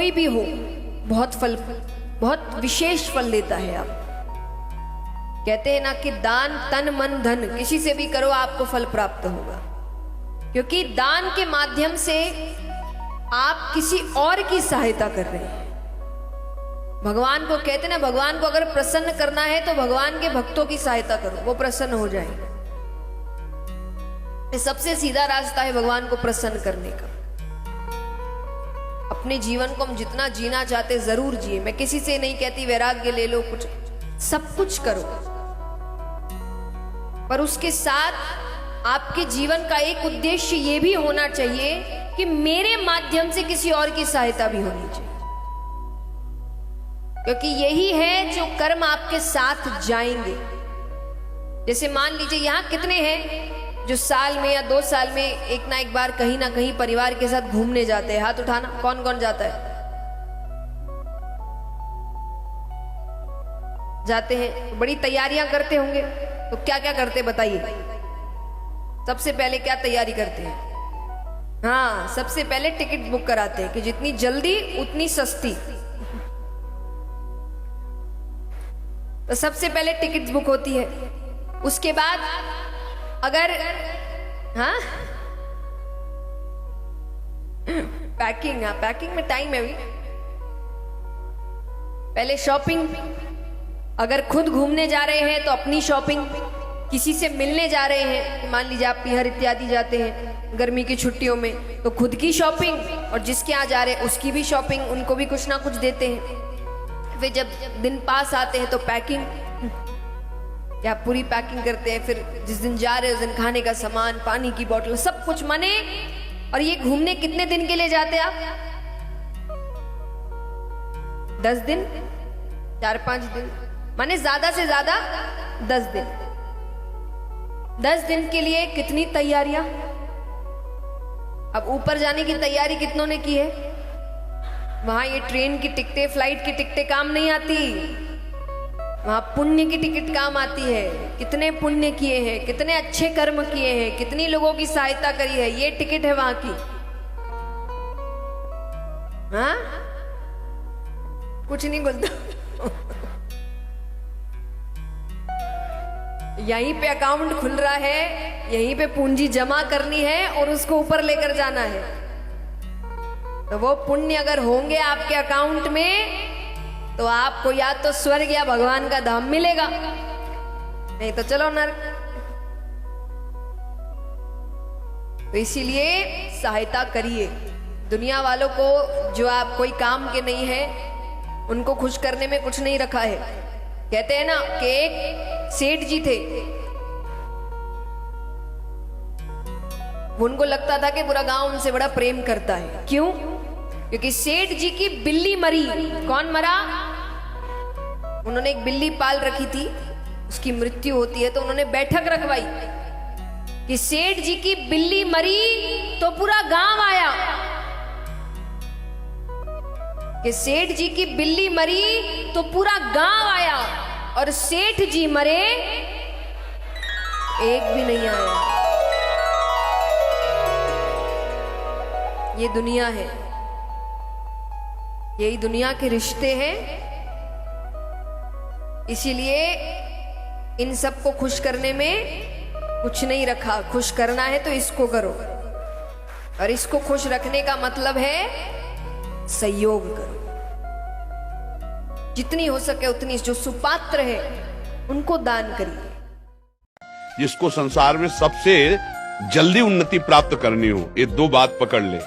कोई भी हो बहुत विशेष फल देता है। आप कहते हैं ना कि दान तन मन धन किसी से भी करो आपको फल प्राप्त होगा, क्योंकि दान के माध्यम से आप किसी और की सहायता कर रहे हैं। भगवान को कहते हैं ना, भगवान को अगर प्रसन्न करना है तो भगवान के भक्तों की सहायता करो, वो प्रसन्न हो जाएंगे। ये सबसे सीधा रास्ता है भगवान को प्रसन्न करने का। अपने जीवन को हम जितना जीना चाहते जरूर जिए। मैं किसी से नहीं कहती वैराग्य ले लो, कुछ सब कुछ करो, पर उसके साथ आपके जीवन का एक उद्देश्य ये भी होना चाहिए कि मेरे माध्यम से किसी और की सहायता भी होनी चाहिए, क्योंकि यही है जो कर्म आपके साथ जाएंगे। जैसे मान लीजिए यहां कितने हैं जो साल में या 2 साल में एक ना एक बार कहीं ना कहीं परिवार के साथ घूमने जाते हैं? हाथ उठाना, कौन कौन जाता है? जाते हैं। बड़ी तैयारियां करते होंगे, तो क्या क्या करते बताइए? सबसे पहले क्या तैयारी करते हैं? हाँ, सबसे पहले टिकट बुक कराते हैं कि जितनी जल्दी उतनी सस्ती। तो सबसे पहले टिकट बुक होती है। उसके बाद अगर हाँ पैकिंग, हाँ पैकिंग में टाइम है अभी। पहले शॉपिंग, अगर खुद घूमने जा रहे हैं तो अपनी शॉपिंग, किसी से मिलने जा रहे हैं, मान लीजिए आप पिहर इत्यादि जाते हैं गर्मी की छुट्टियों में, तो खुद की शॉपिंग और जिसके यहाँ जा रहे हैं उसकी भी शॉपिंग, उनको भी कुछ ना कुछ देते हैं। फिर जब दिन पास आते हैं तो पैकिंग, या पूरी पैकिंग करते हैं। फिर जिस दिन जा रहे हैं उस दिन खाने का सामान, पानी की बोतल, सब कुछ मने। और ये घूमने कितने दिन के लिए जाते हैं आप? 10 दिन, 4-5 दिन, माने ज्यादा से ज्यादा 10 दिन। 10 दिन के लिए कितनी तैयारियां। अब ऊपर जाने की तैयारी कितनों ने की है? वहां ये ट्रेन की टिकटें, फ्लाइट की टिकटें काम नहीं आती, वहां पुण्य की टिकट काम आती है। कितने पुण्य किए हैं, कितने अच्छे कर्म किए हैं, कितनी लोगों की सहायता करी है, ये टिकट है वहां की। हाँ, कुछ नहीं बोलता। यहीं पे अकाउंट खुल रहा है, यहीं पे पूंजी जमा करनी है और उसको ऊपर लेकर जाना है। तो वो पुण्य अगर होंगे आपके अकाउंट में तो आपको या तो स्वर्ग या भगवान का धाम मिलेगा, नहीं तो चलो नरक। तो इसीलिए सहायता करिए। दुनिया वालों को, जो आप कोई काम के नहीं है, उनको खुश करने में कुछ नहीं रखा है। कहते हैं ना कि एक सेठ जी थे, उनको लगता था कि पूरा गांव उनसे बड़ा प्रेम करता है। क्यों? क्योंकि सेठ जी की बिल्ली मरी। कौन मरा? उन्होंने एक बिल्ली पाल रखी थी, उसकी मृत्यु होती है, तो उन्होंने बैठक रखवाई कि सेठ जी की बिल्ली मरी तो पूरा गांव आया, कि सेठ जी की बिल्ली मरी तो पूरा गांव आया, और सेठ जी मरे एक भी नहीं आया। ये दुनिया है, यही दुनिया के रिश्ते हैं। इसीलिए इन सबको खुश करने में कुछ नहीं रखा। खुश करना है तो इसको करो, और इसको खुश रखने का मतलब है सहयोग करो। जितनी हो सके उतनी, जो सुपात्र है उनको दान करिए। जिसको संसार में सबसे जल्दी उन्नति प्राप्त करनी हो, ये 2 बात पकड़ ले।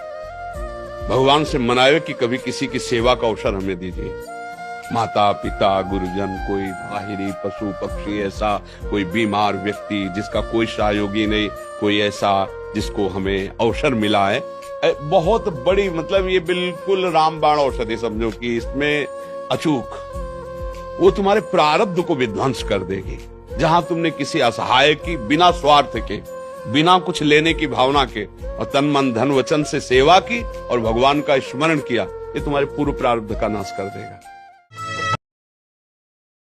भगवान से मनावे कि कभी किसी की सेवा का अवसर हमें दीजिए। माता पिता, गुरुजन, कोई बाहरी पशु पक्षी, ऐसा कोई बीमार व्यक्ति जिसका कोई सहयोगी नहीं, कोई ऐसा जिसको हमें अवसर मिला है, बहुत बड़ी, मतलब ये बिल्कुल रामबाण औषधि समझो कि इसमें अचूक वो तुम्हारे प्रारब्ध को विध्वंस कर देगी। जहां तुमने किसी असहाय की बिना स्वार्थ के, बिना कुछ लेने की भावना के, और तन मन धन वचन से सेवा की और भगवान का स्मरण किया, ये तुम्हारे पूर्व प्रारब्ध का नाश कर देगा।